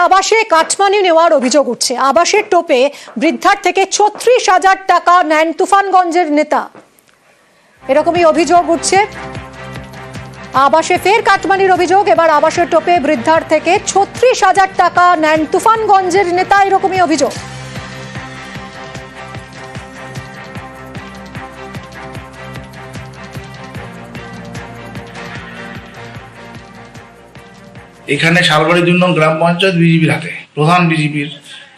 আবাসে cut money নেওয়ার অভিযোগ উঠছে। আবাসের টোপে বৃদ্ধার থেকে ৩৬,০০০ টাকা নেন তুফানগঞ্জের নেতা, এরকমই অভিযোগ উঠছে। আবাসে ফের কাটমানির অভিযোগ, এবার আবাসের টোপে বৃদ্ধার থেকে ৩৬,০০০ টাকা নেন তুফানগঞ্জের নেতা, এরকমই অভিযোগ। এখানে শালবাড়ি ২ নং গ্রাম পঞ্চায়েত বিজেপির হাতে, প্রধান বিজেপির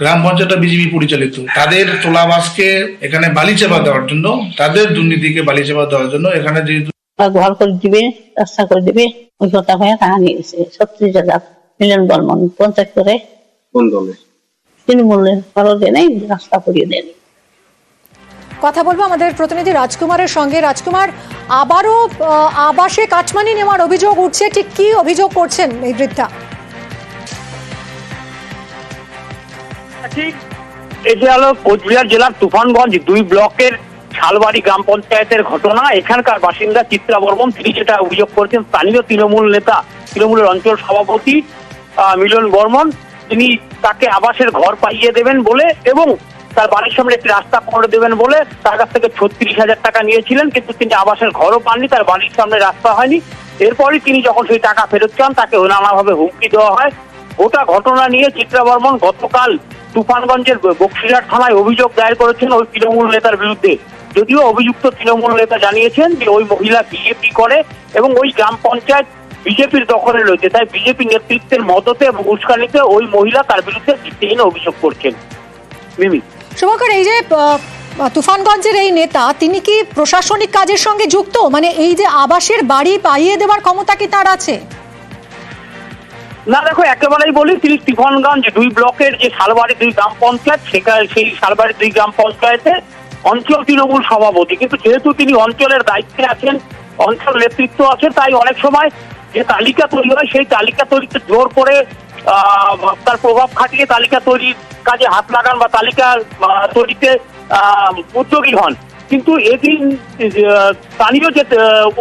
গ্রাম পঞ্চায়েতটা বিজেপি পরিচালিত। তাদের তোলা বাসকে এখানে বালি চাপা দেওয়ার জন্য, তাদের দুর্নীতিকে বালি চাপা দেওয়ার জন্য এখানে যেহেতু ঘর করে দিবে, রাস্তা করে দিবে, ওই কথা ভাইয়া টাকা নিয়েছে ৩৬,০০০ মিলন বর্মন পঞ্চায়েত করে। কোন দলে? তৃণমূলের খরচ দেয়, রাস্তা করিয়ে দেয়। কথা বলবো আমাদের প্রতিনিধি রাজকুমারের সঙ্গে। রাজকুমার, আবারও আবাসে কাটমানি নেওয়ার অভিযোগ উঠছে, ঠিক কি অভিযোগ করছেন এই বৃদ্ধা? ঠিক এটি হলো কোচবিহার জেলার তুফানগঞ্জ ২ ব্লকের শালবাড়ি গ্রাম পঞ্চায়েতের ঘটনা। এখানকার বাসিন্দা চিত্রা বর্মন, তিনি যেটা অভিযোগ করেছেন, স্থানীয় তৃণমূল নেতা, তৃণমূলের অঞ্চল সভাপতি মিলন বর্মন, তিনি তাকে আবাসের ঘর পাইয়ে দেবেন বলে এবং তার বাড়ির সামনে একটি রাস্তা করে দেবেন বলে তার কাছ থেকে ৩৬,০০০ টাকা নিয়েছিলেন, কিন্তু তিনি আবাসের ঘরও পাননি, তার বাড়ির সামনে রাস্তা হয়নি। এরপরই তিনি যখন সেই টাকা ফেরত চান, তাকে নানাভাবে হুমকি দেওয়া হয়। গোটা ঘটনা নিয়ে চিত্রা বর্মন গতকাল তুফানগঞ্জের বক্সিরহাট থানায় অভিযোগ দায়ের করেছেন ওই তৃণমূল নেতার বিরুদ্ধে। যদিও অভিযুক্ত তৃণমূল নেতা জানিয়েছেন যে ওই মহিলা বিজেপি করে এবং ওই গ্রাম পঞ্চায়েত বিজেপির দখলে রয়েছে, তাই বিজেপি নেতৃত্বের মদতে এবং উস্কানিতে ওই মহিলা তার বিরুদ্ধে ভিত্তিহীন অভিযোগ করছেন। মিমি, শুভঙ্কর, এই যে তুফানগঞ্জের এই নেতা, তিনি কি প্রশাসনিক কাজের সঙ্গে যুক্ত? মানে এই যে আবাসের বাড়ি পাইয়ে দেওয়ার ক্ষমতা কি তার আছে? না দেখো, একেবারেই বলি, তিনি তুফানগঞ্জ ২ ব্লকের যে শালবাড়ি ২ গ্রাম পঞ্চায়েত, সেখানে সেই শালবাড়ি ২ গ্রাম পঞ্চায়েতে অঞ্চল তৃণমূল সভাপতি, কিন্তু যেহেতু তিনি অঞ্চলের দায়িত্বে আছেন, অঞ্চল নেতৃত্ব আছে, তাই অনেক সময় যে তালিকা তৈরি হয় সেই তালিকা তৈরিতে জোর করে তার প্রভাব খাটিয়ে তালিকা তৈরির কাজে হাত লাগান বা তালিকা তৈরিতে উদ্যোগী হন। কিন্তু এদিন স্থানীয় যে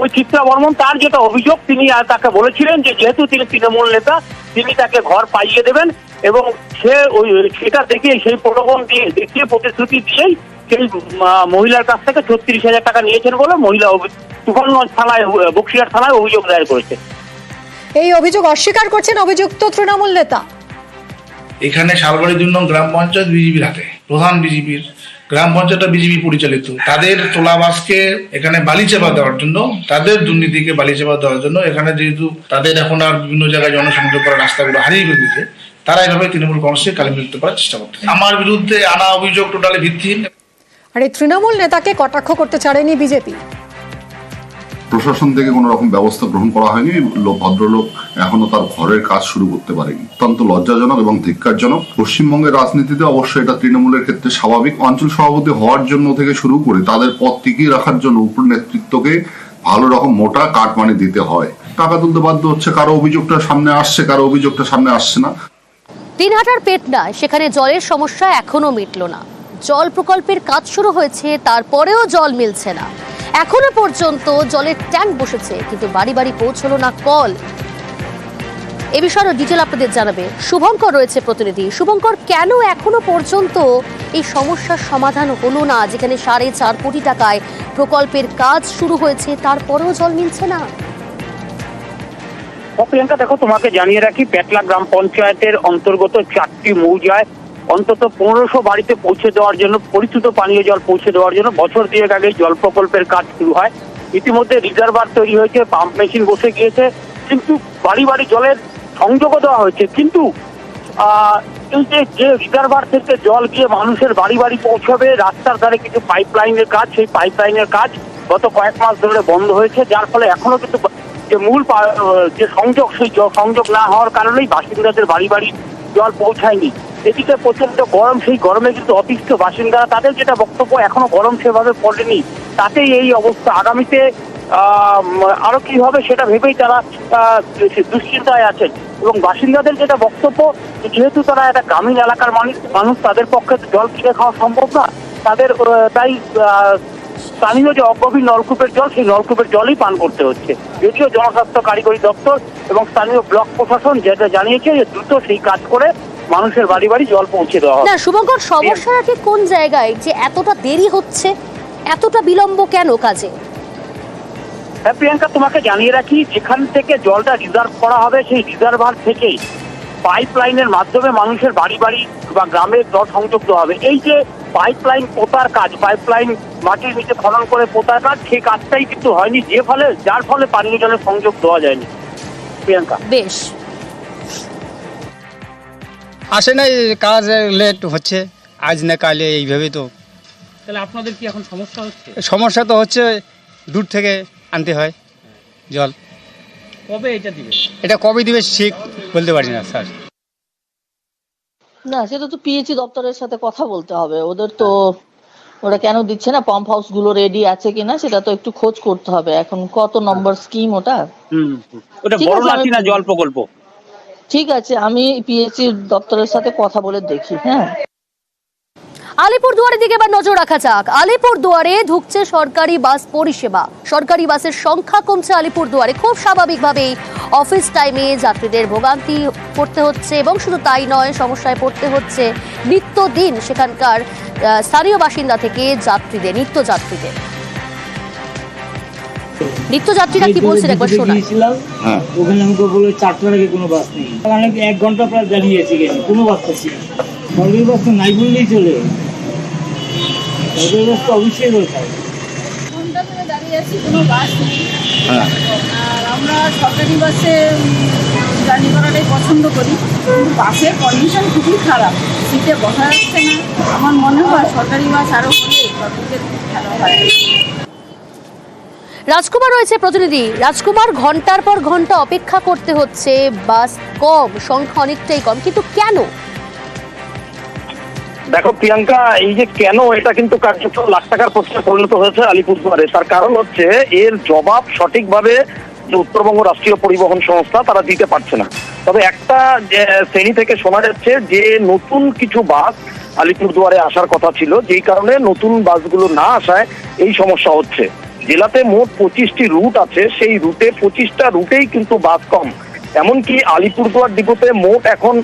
ওই চিত্রা বর্মন, তার যেটা অভিযোগ, তিনি তাকে বলেছিলেন যে যেহেতু তিনি তৃণমূল নেতা, তিনি তাকে ঘর পাইয়ে দেবেন এবং সে ওই সেটা দেখে সেই প্রলোভন দিয়ে দেখিয়ে প্রতিশ্রুতি দিয়েই সেই মহিলার কাছ থেকে ৩৬,০০০ টাকা নিয়েছেন বলে মহিলা তুফানগঞ্জ থানায়, বক্সিরহাট থানায় অভিযোগ দায়ের করেছে। এই অভিযোগ অস্বীকার করছেন অভিযুক্ত তৃণমূল নেতা। এখানে শালবাড়ি ২ নং গ্রাম পঞ্চায়েত বিজেপির হাতে, প্রধান বিজেপির গ্রাম পঞ্চায়েতটা বিজেপি পরিচালিত। তাদের তোলা বাসকে এখানে বালি চাপা দেওয়ার জন্য, তাদের দুর্নীতিকে বালি চাপা দেওয়ার জন্য এখানে যেহেতু তাদের এখন আর বিভিন্ন জায়গায় জনসংযোগ করার রাস্তাগুলো হারিয়ে ফেলছে, তারা এইভাবে তৃণমূল কংগ্রেসকে কালিমুক্ত করার চেষ্টা করছে। আমার বিরুদ্ধে আনা অভিযোগ টোটালি ভিত্তিহীন। আর এই তৃণমূল নেতাকে কটাক্ষ করতে ছাড়েনি বিজেপি। প্রশাসন থেকে কোনো রকম ব্যবস্থা গ্রহণ করা হয়নি। ভদ্রলোক এখনো তার ঘরের কাজ শুরু করতে পারেনি, অত্যন্ত লজ্জাজনক এবং ধিক্কারজনক। পশ্চিমবঙ্গের রাজনীতিতে অবশ্যই এটা তৃণমূলের ক্ষেত্রে স্বাভাবিক। অঞ্চল সভাপতি হওয়ার জন্য থেকে শুরু করে তাদের পদ টিকিয়ে রাখার জন্য উপর নেতৃত্বকে ভালো রকম মোটা কাটমানি দিতে হয়। টাকা তুলতে বাধ্য হচ্ছে, কারো অভিযোগটা সামনে আসছে, কারো অভিযোগটা সামনে আসছে না। দিনহাটার পেটনা, সেখানে জলের সমস্যা এখনো মিটল না। জল প্রকল্পের কাজ শুরু হয়েছে, তারপরেও জল মিলছে না। এখনো পর্যন্ত জলের ট্যাঙ্ক বসেছে, কিন্তু বাড়ি বাড়ি পৌঁছলো না কল। এ বিষয়ে ডিটেল আপনাদের জানাবে শুভঙ্কর, রয়েছে প্রতিনিধি। শুভঙ্কর, কেন এখনো পর্যন্ত এই সমস্যার সমাধান হলো না, যেখানে ৪.৫ কোটি টাকায় প্রকল্পের কাজ শুরু হয়েছে, তারপরেও জল মিলছে না? প্রিয়াঙ্কা, দেখো, তোমাকে জানিয়ে রাখি, পেটলা গ্রাম পঞ্চায়েতের অন্তর্গত ৪টি মৌজায় অন্তত ১৫০০ বাড়িতে পৌঁছে দেওয়ার জন্য, পরিশুদ্ধ পানীয় জল পৌঁছে দেওয়ার জন্য বছর ২ আগে জল প্রকল্পের কাজ শুরু হয়। ইতিমধ্যে রিজার্ভার তৈরি হয়েছে, পাম্প মেশিন বসে গিয়েছে, কিন্তু বাড়ি বাড়ি জলের সংযোগও দেওয়া হয়েছে। কিন্তু এই যে রিজার্ভার থেকে জল গিয়ে মানুষের বাড়ি বাড়ি পৌঁছবে, রাস্তার ধারে কিছু পাইপলাইনের কাজ, সেই পাইপলাইনের কাজ গত কয়েক মাস ধরে বন্ধ হয়েছে, যার ফলে এখনো কিন্তু যে মূল যে সংযোগ, সেই সংযোগ না হওয়ার কারণেই বাসিন্দাদের বাড়ি বাড়ি জল পৌঁছায়নি। এদিকে প্রচন্ড গরম, সেই গরমে কিন্তু অতিষ্ঠ বাসিন্দারা, তাদের যেটা বক্তব্য, এখনো গরম সেভাবে পড়েনি, তাতেই এই অবস্থা। আগামীতে আরো কি হবে সেটা ভেবেই তারা দুশ্চিন্তায় আছেন। এবং বাসিন্দাদের যেটা বক্তব্য, যেহেতু তারা একটা গ্রামীণ এলাকার মানুষ, তাদের পক্ষে জল কিনে খাওয়া সম্ভব না, তাদের তাই স্থানীয় যে অগভীর নলকূপের জল, সেই নলকূপের জলই পান করতে হচ্ছে। যদিও জনস্বাস্থ্য কারিগরি দপ্তর এবং স্থানীয় ব্লক প্রশাসন যেটা জানিয়েছে যে দ্রুত সেই কাজ করে মানুষের বাড়ি বাড়ি জল পৌঁছে দেওয়া হবে। না শুভঙ্কর, সমস্যাটা ঠিক কোন জায়গায় যে এতটা দেরি হচ্ছে, এতটা বিলম্ব কেন কাজে? হ্যাঁ প্রিয়াঙ্কা, তোমাকে জানিয়ে রাখি, যেখান থেকে জলটা রিজার্ভ করা হবে সেই রিজার্ভার থেকেই পাইপ লাইনের মাধ্যমে মানুষের বাড়ি বাড়ি বা গ্রামে জল সংযোগ দেওয়া হবে। এই যে পাইপলাইন পোতার কাজ, পাইপলাইন মাটির নিচে খনন করে পোতার কাজ, সেই কাজটাই কিন্তু হয়নি, যার ফলে পানীয় জলের সংযোগ দেওয়া যায়নি। প্রিয়াঙ্কা, বেশ, আসে না, কাজ লেট হচ্ছে, আজ না কালে এইভাবে। তো তাহলে আপনাদের কি এখন সমস্যা হচ্ছে? সমস্যা তো হচ্ছে, দূর থেকে আনতে হয় জল। কবে এটা দিবে? এটা কবে দিবে ঠিক বলতে পারি না স্যার। না, সেটা তো পিএইচই দপ্তরের সাথে কথা বলতে হবে। ওদের তো ওরা কেন দিচ্ছে না, পাম্প হাউস গুলো রেডি আছে কিনা সেটা তো একটু খোঁজ করতে হবে। এখন কত নম্বর স্কিম ওটা? ওটা ঠিক বড় আছে, আমি- লাঠিনা জল প্রকল্প। ঠিক আছে, আমি পিএইচই দপ্তরের সাথে কথা বলে দেখি। হ্যাঁ, আলিপুরদুয়ারের দিকে এবার নজর রাখা যাক। আলিপুরদুয়ারে ঢুকছে সরকারি বাস পরিষেবা, সরকারি বাসের সংখ্যা কমছে আলিপুরদুয়ারে। খুব স্বাভাবিকভাবেই অফিস টাইমে যাত্রীদের ভোগান্তি করতে হচ্ছে, এবং শুধু তাই নয়, সমস্যায় পড়তে হচ্ছে নিত্যদিন সেখানকার স্থানীয় বাসিন্দা থেকে যাত্রীদের, নিত্যযাত্রীরা কি বলছেন একবার শোনাই। ওখানে আমাকে বলে 4টার আগে কোনো বাস নেই। অনেক 1 ঘন্টা প্রায় দাঁড়িয়েছি, কোনো বাস পাচ্ছি না। সরকারি বাস তো নাই বললেই চলে, সরকারি বাস তো অবশ্যই দরকার। ঘন্টা ধরে দাঁড়িয়ে আছি, কোনো বাস নেই। আর আমরা সরকারি বাসে জার্নি করাটাই পছন্দ করি, কিন্তু বাসের কন্ডিশন খুবই খারাপ, সিটে বসা যাচ্ছে না। আমার মনে হয় সরকারি বাস আরও হলে পাবলিকের খুব ভালো হয়। রাজকুমার রয়েছে প্রতিনিধি। রাজকুমার, ঘন্টার পর ঘন্টা অপেক্ষা করতে হচ্ছে, বাস কম, সংখ্যা অনেকটাই কম, কিন্তু কেন? দেখো প্রিয়াঙ্কা, এই যে কেন, এটা কিন্তু কার্যত লাখ টাকার প্রশ্নে পরিণত হয়েছে আলিপুরদুয়ারে। তার কারণ হচ্ছে এর জবাব সঠিকভাবে যে উত্তরবঙ্গ রাষ্ট্রীয় পরিবহন সংস্থা তারা দিতে পারছে না। তবে একটা শ্রেণী থেকে শোনা যাচ্ছে যে নতুন কিছু বাস আলিপুরদুয়ারে আসার কথা ছিল, যেই কারণে নতুন বাসগুলো না আসায় এই সমস্যা হচ্ছে। জেলাতে মোট 25টি রুট আছে, সেই রুটে 25টা রুটেই কিন্তু বাস কম। এমনকি আলিপুরদুয়ার ডিপোতে মোট এখন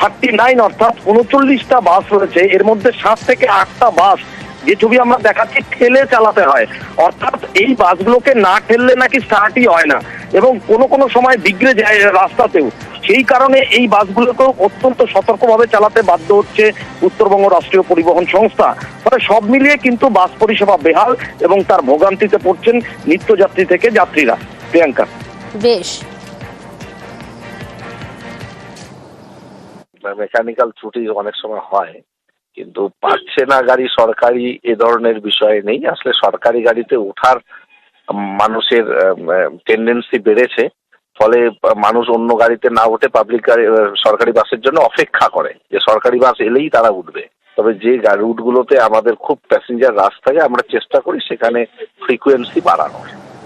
39 অর্থাৎ 39টা বাস রয়েছে। এর মধ্যে 7 থেকে 8টা বাস, যে ছবি আমরা দেখাচ্ছি, ঠেলে চালাতে হয়। অর্থাৎ এই বাসগুলোকে না ঠেললে নাকি স্টার্টই হয় না, এবং কোনো সময় বিগড়ে যায় রাস্তাতেও। সেই কারণে এই বাসগুলোকেও অত্যন্ত সতর্কভাবে চালাতে বাধ্য হচ্ছে উত্তরবঙ্গ রাষ্ট্রীয় পরিবহন সংস্থা। ফলে সব মিলিয়ে কিন্তু বাস পরিষেবা বেহাল, এবং তার ভোগান্তিতে পড়ছেন নিত্যযাত্রী থেকে যাত্রীরা। প্রিয়াঙ্কা, বেশ, মেকানিক্যাল ত্রুটি অনেক সময় হয়, কিন্তু পাচ্ছে না গাড়ি সরকারি, এ ধরনের বিষয় নেই। আসলে সরকারি গাড়িতে ওঠার মানুষের টেন্ডেন্সি বেড়েছে, ফলে মানুষ অন্য গাড়িতে না উঠে পাবলিক গাড়ি, সরকারি বাসের জন্য অপেক্ষা করে যে সরকারি বাস এলেই তারা উঠবে। তবে যে রুটগুলোতে আমাদের খুব প্যাসেঞ্জার রাশ থাকে, আমরা চেষ্টা করি সেখানে ফ্রিকোয়েন্সি বাড়ানোর।